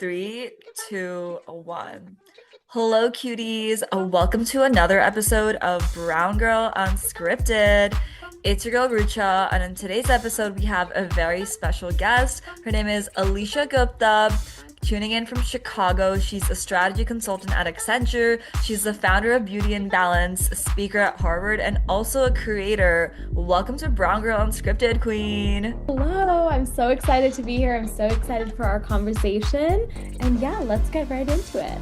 Three, two, one. Hello, cuties. Welcome to another episode of Brown Girl Unscripted. It's your girl Rucha, and in today's episode, we have a very special guest. Her name is Alisha Gupta. Tuning in from Chicago. She's a strategy consultant at Accenture. She's the founder of Beauty and Balance, a speaker at Harvard, and also a creator. Welcome to Brown Girl Unscripted, Queen. Hello, I'm so excited to be here. I'm so excited for our conversation. And yeah, let's get right into it.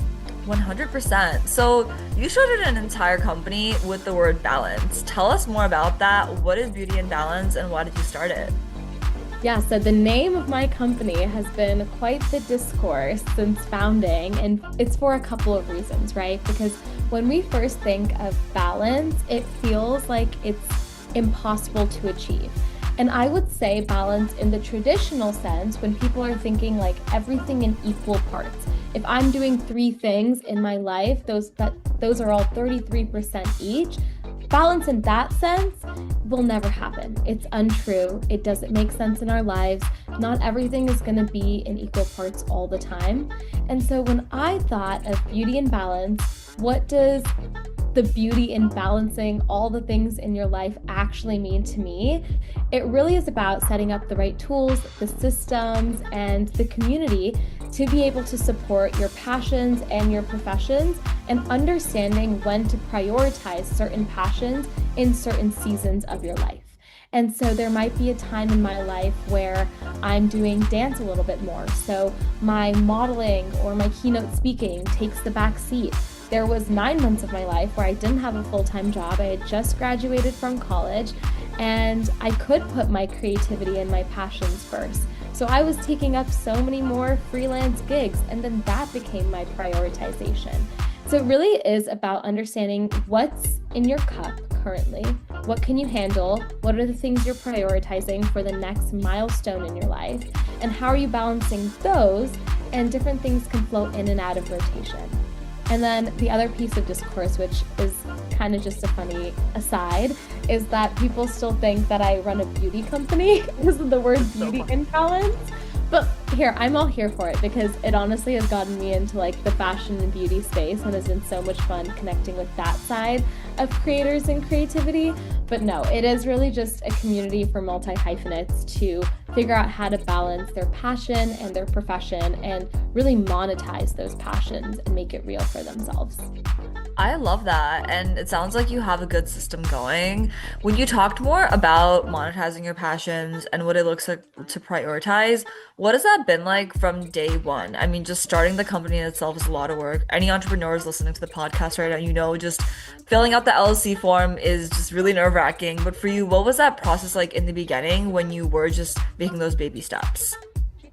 100%. So you started an entire company with the word balance. Tell us more about that. What is Beauty and Balance and why did you start it? Yeah, so the name of my company has been quite the discourse since founding, and it's for a couple of reasons, right? Because when we first think of balance, it feels like it's impossible to achieve. And I would say balance in the traditional sense, when people are thinking like everything in equal parts. If I'm doing 3 things in my life, those are all 33% each. Balance in that sense will never happen. It's untrue. It doesn't make sense in our lives. Not everything is going to be in equal parts all the time. And so when I thought of beauty and balance, what does the beauty in balancing all the things in your life actually mean to me? It really is about setting up the right tools, the systems, and the community to be able to support your passions and your professions, and understanding when to prioritize certain passions in certain seasons of your life. And so there might be a time in my life where I'm doing dance a little bit more. So my modeling or my keynote speaking takes the back seat. There was 9 months of my life where I didn't have a full-time job. I had just graduated from college, and I could put my creativity and my passions first. So I was taking up so many more freelance gigs, and then that became my prioritization. So it really is about understanding what's in your cup currently, what can you handle, what are the things you're prioritizing for the next milestone in your life, and how are you balancing those, and different things can flow in and out of rotation. And then the other piece of discourse, which is kind of just a funny aside, is that people still think that I run a beauty company because of the word beauty and balance. But here, I'm all here for it because it honestly has gotten me into like the fashion and beauty space and has been so much fun connecting with that side of creators and creativity. But no, it is really just a community for multi-hyphenates to figure out how to balance their passion and their profession and really monetize those passions and make it real for themselves. I love that. And it sounds like you have a good system going. When you talked more about monetizing your passions and what it looks like to prioritize, what has that been like from day one? I mean, just starting the company in itself is a lot of work. Any entrepreneurs listening to the podcast right now, just filling out the LLC form is just really nerve-wracking. But for you, what was that process like in the beginning when you were just making those baby steps?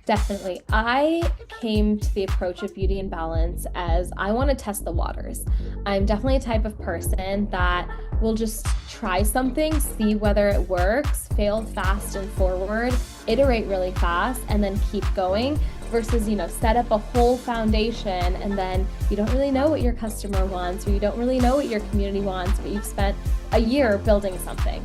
Definitely. I came to the approach of beauty and balance as I want to test the waters. I'm definitely a type of person that will just try something, see whether it works, fail fast and forward, iterate really fast, and then keep going versus, set up a whole foundation and then you don't really know what your customer wants or you don't really know what your community wants, but you've spent a year building something.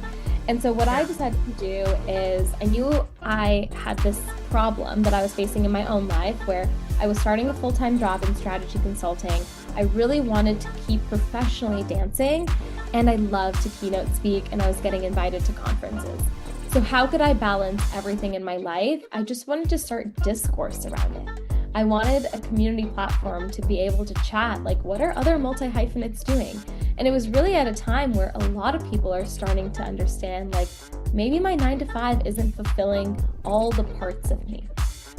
And so what I decided to do is I knew I had this problem that I was facing in my own life where I was starting a full-time job in strategy consulting. I really wanted to keep professionally dancing and I loved to keynote speak and I was getting invited to conferences. So how could I balance everything in my life? I just wanted to start discourse around it. I wanted a community platform to be able to chat, like what are other multi-hyphenates doing? And it was really at a time where a lot of people are starting to understand, like maybe my 9 to 5 isn't fulfilling all the parts of me.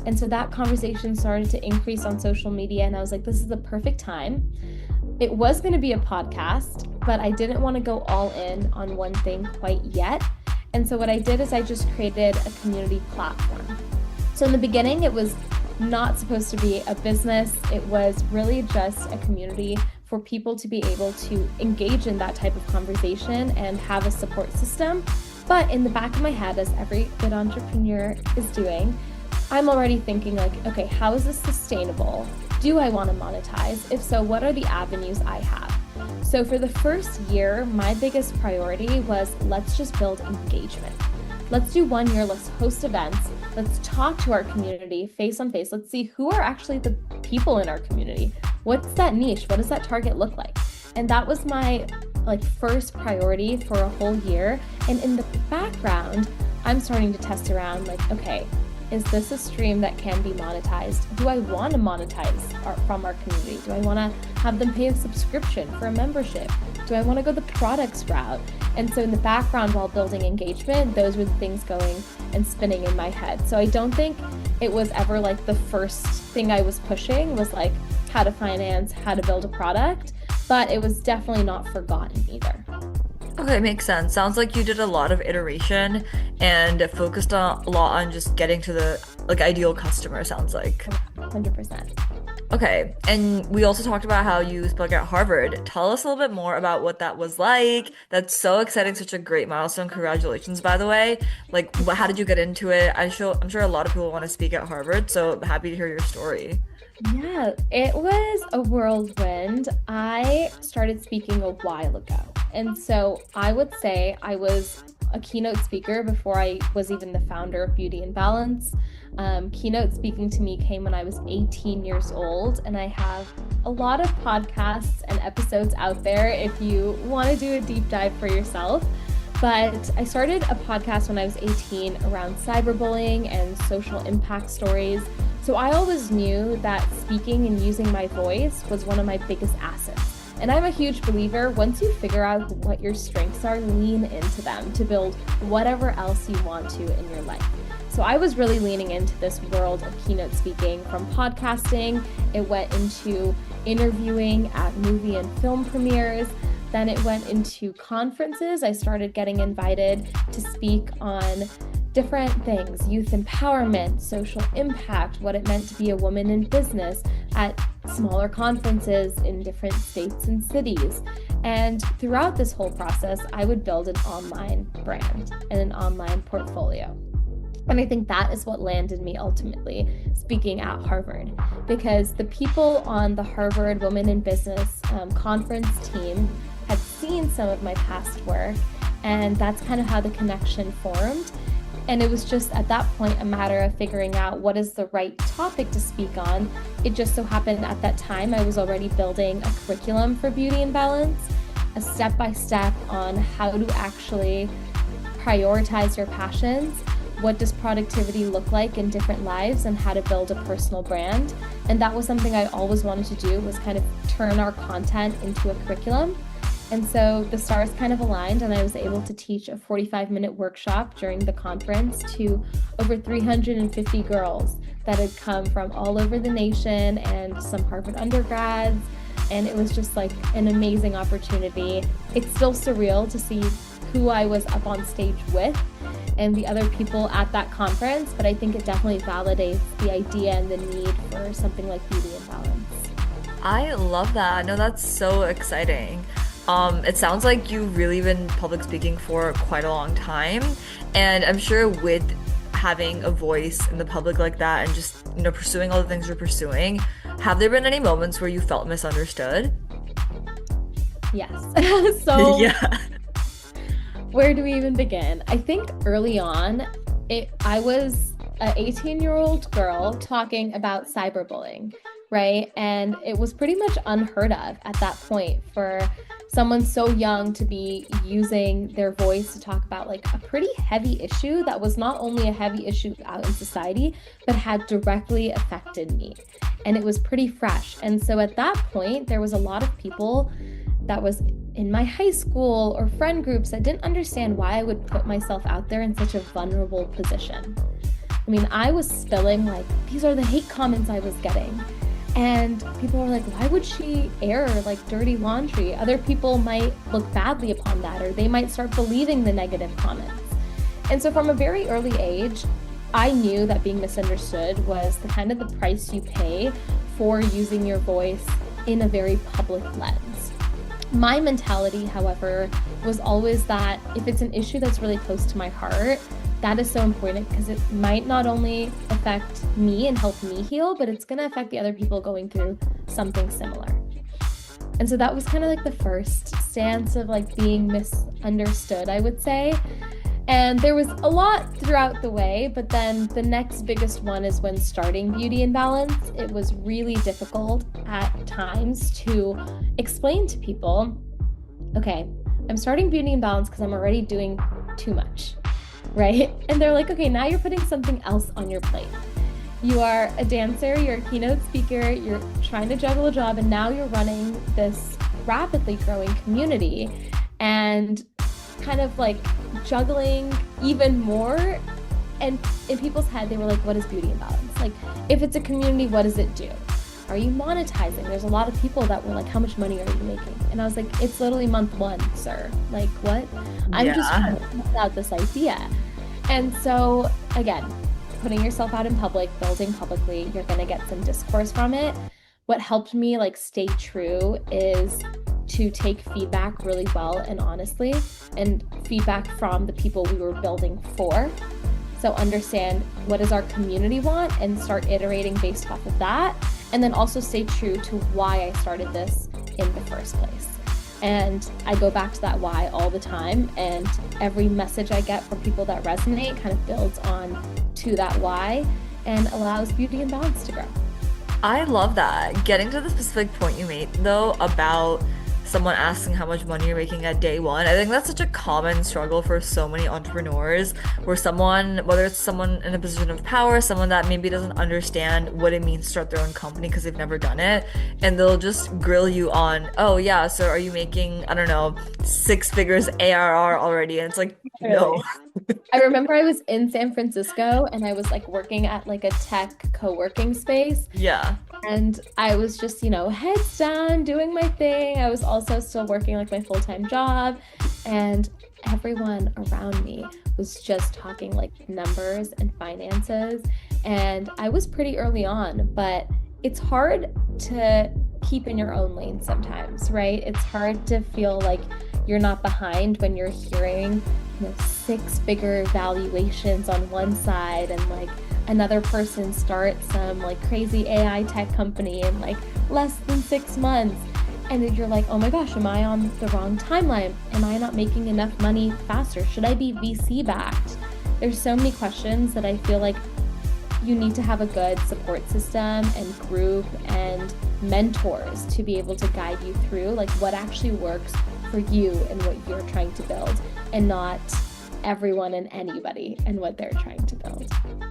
And so that conversation started to increase on social media and I was like, this is the perfect time. It was going to be a podcast, but I didn't want to go all in on one thing quite yet. And so what I did is I just created a community platform. So in the beginning, it was not supposed to be a business. It was really just a community for people to be able to engage in that type of conversation and have a support system. But in the back of my head, as every good entrepreneur is doing, I'm already thinking like, okay, how is this sustainable? Do I want to monetize? If so, what are the avenues I have? So for the first year, my biggest priority was let's just build engagement. let's do 1 year, let's host events, let's talk to our community face on face. Let's see who are actually the people in our community. What's that niche? What does that target look like? And that was my first priority for a whole year. And in the background, I'm starting to test around okay, is this a stream that can be monetized? Do I want to monetize from our community? Do I want to have them pay a subscription for a membership? Do I want to go the products route? And so in the background, while building engagement, those were the things going and spinning in my head. So I don't think it was ever the first thing I was pushing was how to finance, how to build a product, but it was definitely not forgotten either. Okay, makes sense. Sounds like you did a lot of iteration and focused a lot on just getting to the ideal customer, sounds like. 100%. Okay, and we also talked about how you spoke at Harvard. Tell us a little bit more about what that was like. That's so exciting, such a great milestone. Congratulations, by the way. How did you get into it? I'm sure a lot of people want to speak at Harvard, so happy to hear your story. Yeah, it was a whirlwind. I started speaking a while ago. And so I would say I was a keynote speaker before I was even the founder of Beauty and Balance. Keynote speaking to me came when I was 18 years old, and I have a lot of podcasts and episodes out there if you want to do a deep dive for yourself. But I started a podcast when I was 18 around cyberbullying and social impact stories. So I always knew that speaking and using my voice was one of my biggest assets. And I'm a huge believer, once you figure out what your strengths are, lean into them to build whatever else you want to in your life. So I was really leaning into this world of keynote speaking. From podcasting, it went into interviewing at movie and film premieres. Then it went into conferences. I started getting invited to speak on different things: youth empowerment, social impact, what it meant to be a woman in business at smaller conferences in different states and cities. And throughout this whole process, I would build an online brand and an online portfolio. And I think that is what landed me ultimately speaking at Harvard, because the people on the Harvard Women in Business conference team had seen some of my past work, and that's kind of how the connection formed. And it was just at that point a matter of figuring out what is the right topic to speak on. It just so happened at that time I was already building a curriculum for Beauty and Balance, a step-by-step on how to actually prioritize your passions, what does productivity look like in different lives, and how to build a personal brand. And that was something I always wanted to do, was kind of turn our content into a curriculum. And so the stars kind of aligned, and I was able to teach a 45-minute workshop during the conference to over 350 girls that had come from all over the nation and some Harvard undergrads. And it was just an amazing opportunity. It's still surreal to see who I was up on stage with and the other people at that conference, but I think it definitely validates the idea and the need for something like Beauty and Balance. I love that. No, that's so exciting. It sounds like you've really been public speaking for quite a long time, and I'm sure with having a voice in the public like that and just, pursuing all the things you're pursuing, have there been any moments where you felt misunderstood? Yes. So Yeah. where do we even begin? I think early on, I was an 18-year-old girl talking about cyberbullying, right? And it was pretty much unheard of at that point for someone so young to be using their voice to talk about a pretty heavy issue that was not only a heavy issue out in society, but had directly affected me. And it was pretty fresh. And so at that point, there was a lot of people that was in my high school or friend groups that didn't understand why I would put myself out there in such a vulnerable position. I mean, I was spilling these are the hate comments I was getting. And people were like, why would she air dirty laundry? Other people might look badly upon that, or they might start believing the negative comments. And so from a very early age, I knew that being misunderstood was the kind of the price you pay for using your voice in a very public lens. My mentality, however, was always that if it's an issue that's really close to my heart, that is so important because it might not only affect me and help me heal, but it's going to affect the other people going through something similar. And so that was kind of the first stance of being misunderstood, I would say. And there was a lot throughout the way, but then the next biggest one is when starting Beauty and Balance. It was really difficult at times to explain to people, okay, I'm starting Beauty and Balance because I'm already doing too much, right? And they're like, okay, now you're putting something else on your plate. You are a dancer, you're a keynote speaker, you're trying to juggle a job, and now you're running this rapidly growing community and kind of like juggling even more. And in people's head, they were like, what is Beauty and Balance? Like, if it's a community, what does it do? Are you monetizing? There's a lot of people that were like, how much money are you making? And I was like, it's literally month one, sir. Like, what? I'm just trying to put out this idea. And so, again, putting yourself out in public, building publicly, you're going to get some discourse from it. What helped me like stay true is to take feedback really well and honestly, and feedback from the people we were building for. So understand what does our community want and start iterating based off of that. And then also stay true to why I started this in the first place. And I go back to that why all the time. And every message I get from people that resonate kind of builds on to that why and allows Beauty and Balance to grow. I love that. Getting to the specific point you made, though, about someone asking how much money you're making at day one, I think that's such a common struggle for so many entrepreneurs, where someone, whether it's someone in a position of power, someone that maybe doesn't understand what it means to start their own company because they've never done it, and they'll just grill you on, oh yeah, so are you making, I don't know, 6 figures ARR already? And it's like, no. I remember I was in San Francisco and I was like working at like a tech co-working space. Yeah. And I was just, heads down, doing my thing. I was also still working like my full-time job. And everyone around me was just talking like numbers and finances. And I was pretty early on, but it's hard to keep in your own lane sometimes, right? It's hard to feel like you're not behind when you're hearing 6-figure valuations on one side and like another person starts some like crazy AI tech company in like less than 6 months. And you're like, oh my gosh, am I on the wrong timeline? Am I not making enough money faster? Should I be VC backed? There's so many questions that I feel like you need to have a good support system and group and mentors to be able to guide you through like what actually works for you and what you're trying to build, and not everyone and anybody and what they're trying to build.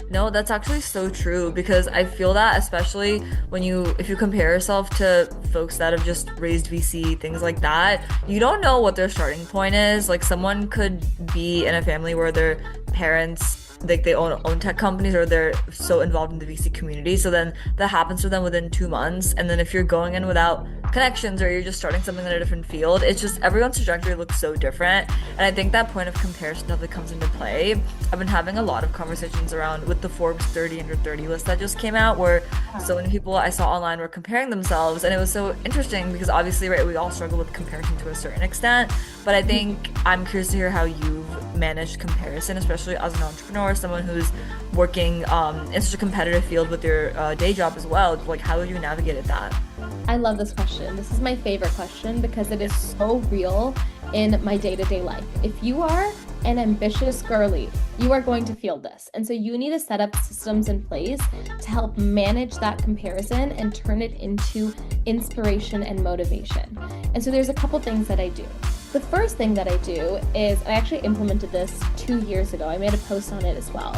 No, that's actually so true, because I feel that especially when if you compare yourself to folks that have just raised VC, things like that, you don't know what their starting point is. Like, someone could be in a family where their parents, like, they own tech companies, or they're so involved in the VC community, so then that happens to them within 2 months. And then if you're going in without connections, or you're just starting something in a different field, it's just everyone's trajectory looks so different. And I think that point of comparison definitely comes into play. I've been having a lot of conversations around with the Forbes 30 under 30 list that just came out, where so many people I saw online were comparing themselves, and it was so interesting because obviously, right, we all struggle with comparison to a certain extent, but I think I'm curious to hear how you've managed comparison, especially as an entrepreneur, someone who's working in such a competitive field with your day job as well. Like, how have you navigated that? I love this question. This is my favorite question because it is so real in my day-to-day life. If you are an ambitious girly, you are going to feel this. And so you need to set up systems in place to help manage that comparison and turn it into inspiration and motivation. And so there's a couple things that I do. The first thing that I do is, I actually implemented this 2 years ago. I made a post on it as well.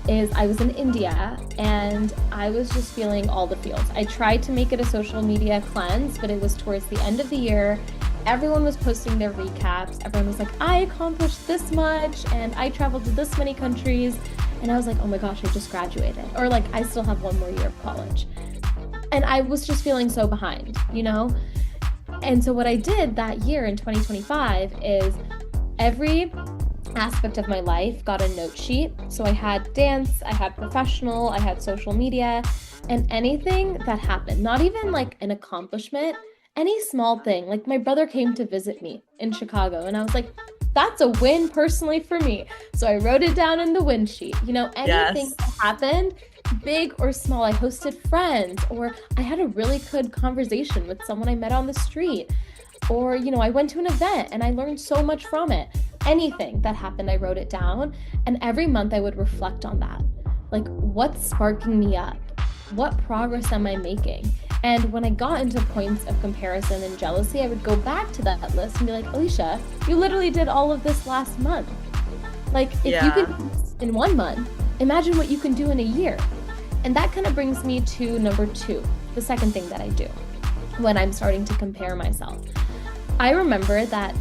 Is I was in India and I was just feeling all the feels. I tried to make it a social media cleanse, but it was towards the end of the year. Everyone was posting their recaps. Everyone was like, I accomplished this much and I traveled to this many countries. And I was like, oh my gosh, I just graduated. Or like, I still have 1 more year of college. And I was just feeling so behind, And so what I did that year in 2025 is every aspect of my life got a note sheet. So I had dance, I had professional, I had social media, and anything that happened, not even like an accomplishment, any small thing. Like, my brother came to visit me in Chicago and I was like, that's a win personally for me. So I wrote it down in the win sheet. Anything Yes. that happened, big or small. I hosted friends, or I had a really good conversation with someone I met on the street, or I went to an event and I learned so much from it. anything that happened, I wrote it down. And every month I would reflect on that. Like, what's sparking me up? What progress am I making? And when I got into points of comparison and jealousy, I would go back to that list and be like, Alisha, you literally did all of this last month. Like, if you could do this in 1 month, imagine what you can do in a year. And that kind of brings me to number 2, the second thing that I do when I'm starting to compare myself. I remember that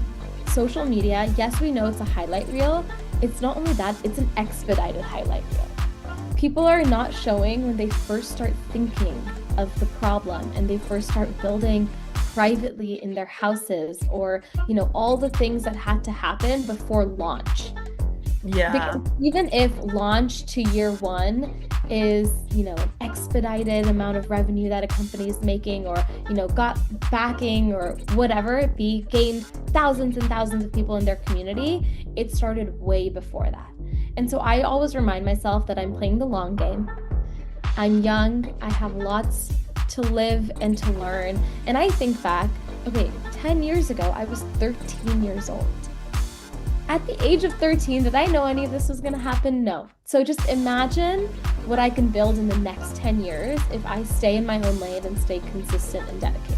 social media, yes, we know it's a highlight reel. It's not only that, it's an expedited highlight reel. People are not showing when they first start thinking of the problem and they first start building privately in their houses, or, all the things that had to happen before launch. Yeah. Because even if launch to year 1 is, an expedited amount of revenue that a company is making, or, got backing or whatever it be, gained thousands and thousands of people in their community, it started way before that. And so I always remind myself that I'm playing the long game. I'm young, I have lots to live and to learn. And I think back, 10 years ago, I was 13 years old. At the age of 13, did I know any of this was going to happen? No. So just imagine what I can build in the next 10 years if I stay in my own lane and stay consistent and dedicated.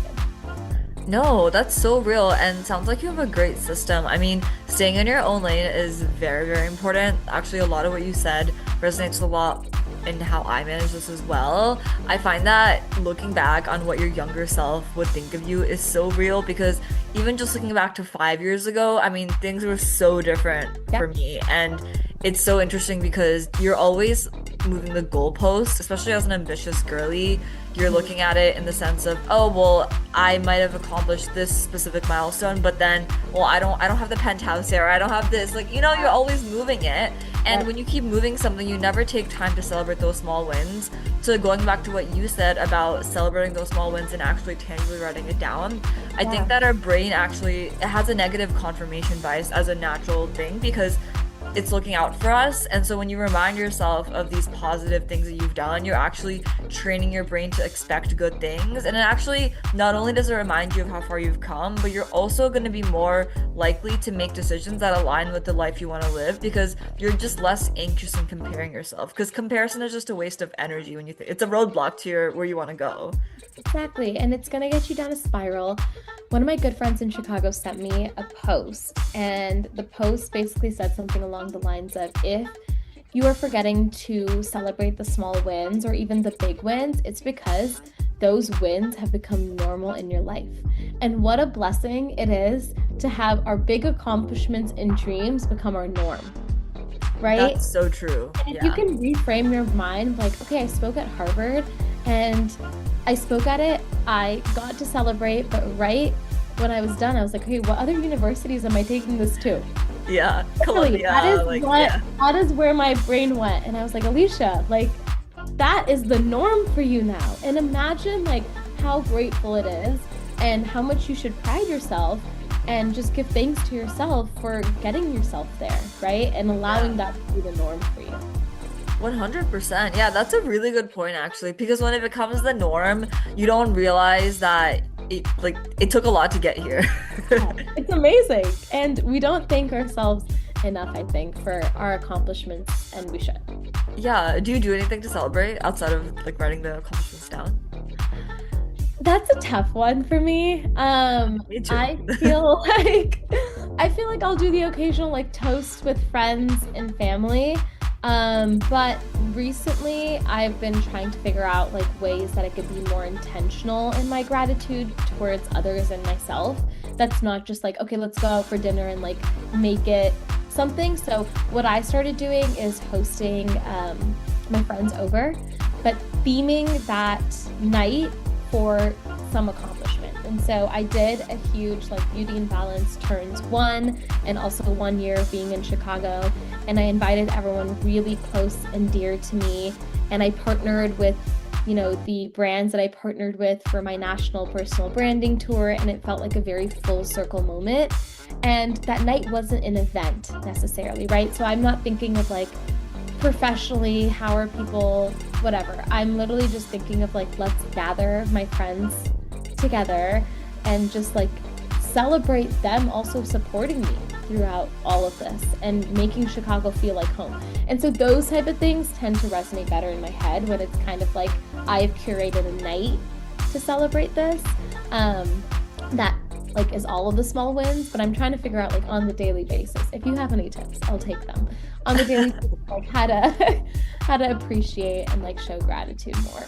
No, that's so real, and sounds like you have a great system. I mean, staying in your own lane is very, very important. Actually, a lot of what you said resonates a lot in how I manage this as well. I find that looking back on what your younger self would think of you is so real, because even just looking back to 5 years ago, I mean, things were so different for me. And it's so interesting because you're always moving the goalposts, especially as an ambitious girly. You're looking at it in the sense of, oh, well, I might have accomplished this specific milestone, but then, well, I don't have the penthouse here, or I don't have this. Like, you're always moving it. And when you keep moving something, you never take time to celebrate those small wins. So going back to what you said about celebrating those small wins and actually tangibly writing it down, I think that our brain actually, it has a negative confirmation bias as a natural thing, because it's looking out for us. And so when you remind yourself of these positive things that you've done, you're actually training your brain to expect good things. And it actually, not only does it remind you of how far you've come, but you're also going to be more likely to make decisions that align with the life you want to live, because you're just less anxious in comparing yourself, because comparison is just a waste of energy when you think it's a roadblock to where you want to go. Exactly. And it's going to get you down a spiral. One of my good friends in Chicago sent me a post, and the post basically said something along the lines of, if you are forgetting to celebrate the small wins or even the big wins, it's because those wins have become normal in your life. And what a blessing it is to have our big accomplishments and dreams become our norm. Right? That's so true. And if you can reframe your mind, like, okay, I spoke at Harvard and I spoke at it, I got to celebrate, but right when I was done, I was like, okay, what other universities am I taking this to? Yeah, Columbia. That is where my brain went. And I was like, Alisha, like, that is the norm for you now. And imagine like how grateful it is and how much you should pride yourself and just give thanks to yourself for getting yourself there, right? And allowing that to be the norm for you. 100%. Yeah, that's a really good point, actually, because when it becomes the norm, you don't realize that it took a lot to get here. It's amazing. And we don't thank ourselves enough, I think, for our accomplishments, and we should. Yeah. Do you do anything to celebrate outside of like writing the accomplishments down? That's a tough one for me. Me too. I feel like I'll do the occasional like toast with friends and family. But recently I've been trying to figure out like ways that I could be more intentional in my gratitude towards others and myself. That's not just like, okay, let's go out for dinner and like make it something. So what I started doing is hosting my friends over, but theming that night for some accomplishment. And so I did a huge like Beauty and Balance turns 1 and also 1 year of being in Chicago. And I invited everyone really close and dear to me. And I partnered with, the brands that I partnered with for my national personal branding tour. And it felt like a very full circle moment. And that night wasn't an event necessarily, right? So I'm not thinking of like professionally, how are people, whatever. I'm literally just thinking of like, let's gather my friends together and just like celebrate them also supporting me throughout all of this and making Chicago feel like home. And so those type of things tend to resonate better in my head when it's kind of like I've curated a night to celebrate this. That like is all of the small wins, but I'm trying to figure out like on the daily basis. If you have any tips, I'll take them. On the daily basis, like how to appreciate and like show gratitude more.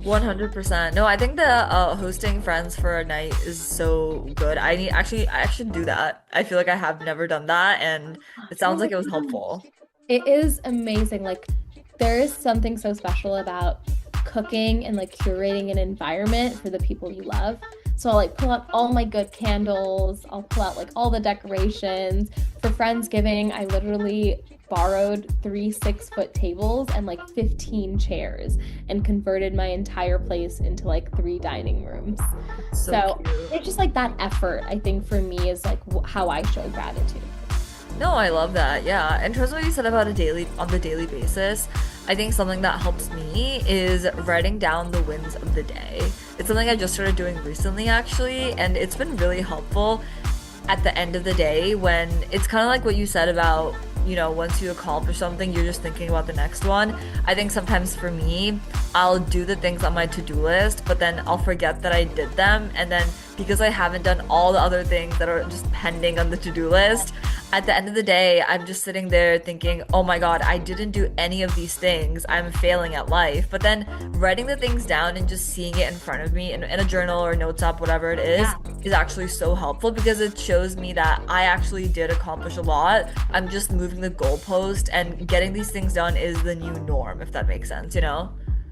100%. No, I think the hosting friends for a night is so good. I should do that. I feel like I have never done that, and it Oh sounds my like it was God. helpful. It is amazing. Like there is something so special about cooking and like curating an environment for the people you love. So I'll like pull out all my good candles. I'll pull out like all the decorations. For Friendsgiving, I literally borrowed 3 6-foot tables and like 15 chairs and converted my entire place into like 3 dining rooms. So So cute. it's just like that effort, I think for me is like how I show gratitude. No, I love that. Yeah. In terms of what you said about on the daily basis, I think something that helps me is writing down the wins of the day. It's something I just started doing recently, actually, and it's been really helpful at the end of the day when it's kind of like what you said about, once you accomplish something, you're just thinking about the next one. I think sometimes for me, I'll do the things on my to-do list, but then I'll forget that I did them. And then because I haven't done all the other things that are just pending on the to-do list, at the end of the day, I'm just sitting there thinking, oh my God, I didn't do any of these things. I'm failing at life. But then writing the things down and just seeing it in front of me in a journal or notes app, whatever it Yeah. is actually so helpful because it shows me that I actually did accomplish a lot. I'm just moving the goalpost and getting these things done is the new norm, if that makes sense, you know?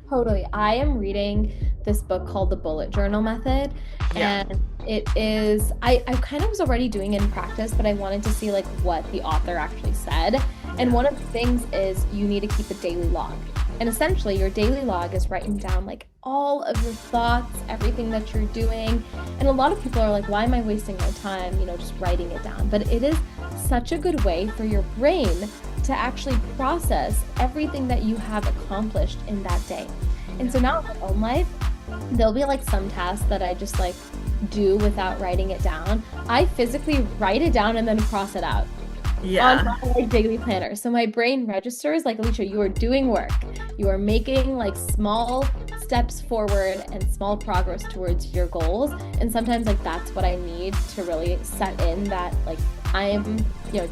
Totally. I am reading this book called The Bullet Journal Method, Yeah. and it is, I kind of was already doing it in practice, but I wanted to see like what the author actually said. And Yeah. one of the things is you need to keep a daily log. And essentially, your daily log is writing down like all of your thoughts, everything that you're doing. And a lot of people are like, why am I wasting my time, just writing it down? But it is such a good way for your brain to actually process everything that you have accomplished in that day. And so now in my own life, there'll be like some tasks that I just like do without writing it down. I physically write it down and then cross it out on Yeah. my like daily planner. So my brain registers like, Alicia, you are doing work. You are making like small steps forward and small progress towards your goals. And sometimes like that's what I need to really set in that like I am,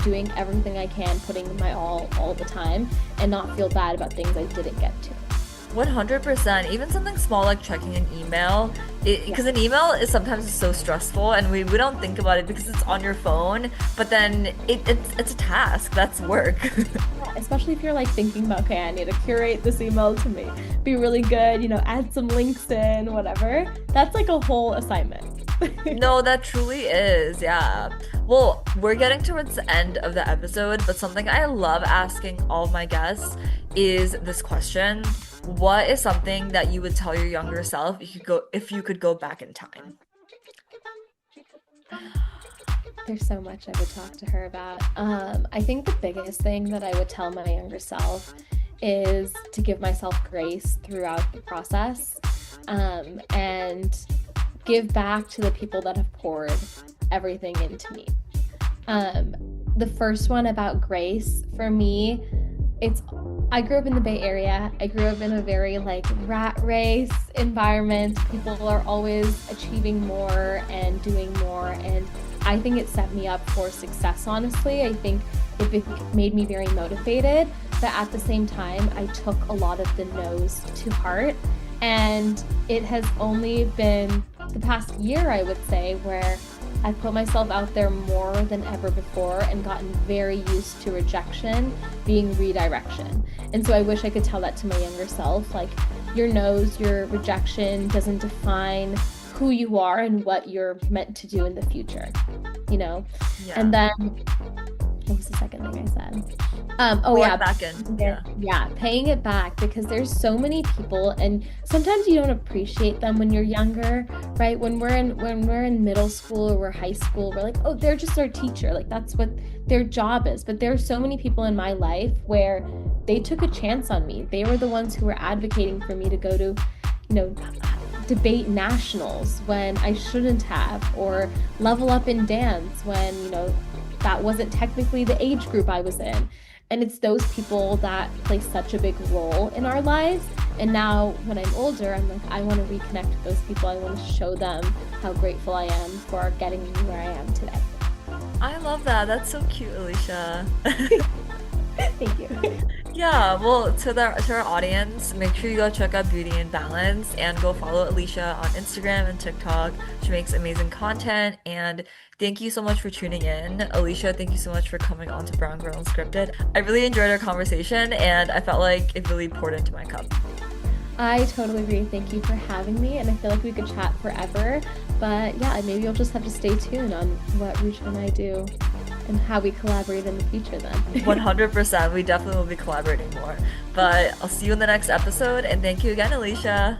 doing everything I can, putting my all the time and not feel bad about things I didn't get to. 100%. Even something small like checking an email, Yeah. because an email is sometimes so stressful and we don't think about it because it's on your phone, but then it's a task. That's work. Yeah, especially if you're like thinking about, okay, I need to curate this email to be really good, add some links in, whatever. That's like a whole assignment. No, that truly is. Yeah. Well, we're getting towards the end of the episode, but something I love asking all of my guests is this question. What is something that you would tell your younger self if you could go back in time? There's so much I would talk to her about. I think the biggest thing that I would tell my younger self is to give myself grace throughout the process, and give back to the people that have poured everything into me. The first one about grace for me, I grew up in the Bay Area. I grew up in a very like rat race environment. People are always achieving more and doing more. And I think it set me up for success, honestly. I think it made me very motivated. But at the same time, I took a lot of the no's to heart. And it has only been the past year, I would say, where I've put myself out there more than ever before and gotten very used to rejection being redirection. And so I wish I could tell that to my younger self, like your no's, your rejection doesn't define who you are and what you're meant to do in the future, Yeah. And then what was the second thing I said? Oh Pour yeah, it back in. Yeah. yeah, paying it back because there's so many people and sometimes you don't appreciate them when you're younger, right? When we're in middle school or we're high school, we're like, oh, they're just our teacher. Like that's what their job is. But there are so many people in my life where they took a chance on me. They were the ones who were advocating for me to go to, debate nationals when I shouldn't have, or level up in dance when, that wasn't technically the age group I was in. And it's those people that play such a big role in our lives. And now when I'm older, I'm like, I want to reconnect with those people. I want to show them how grateful I am for getting me where I am today. I love that. That's so cute, Alicia. Thank you. Yeah, well, to our audience, make sure you go check out Beauty and Balance and go follow Alicia on Instagram and TikTok. She makes amazing content. And thank you so much for tuning in. Alicia, thank you so much for coming on to Brown Girl Unscripted. I really enjoyed our conversation and I felt like it really poured into my cup. I totally agree. Thank you for having me. And I feel like we could chat forever. But yeah, maybe you'll just have to stay tuned on what Rucha and I do and how we collaborate in the future then. 100%. We definitely will be collaborating more. But I'll see you in the next episode. And thank you again, Alicia.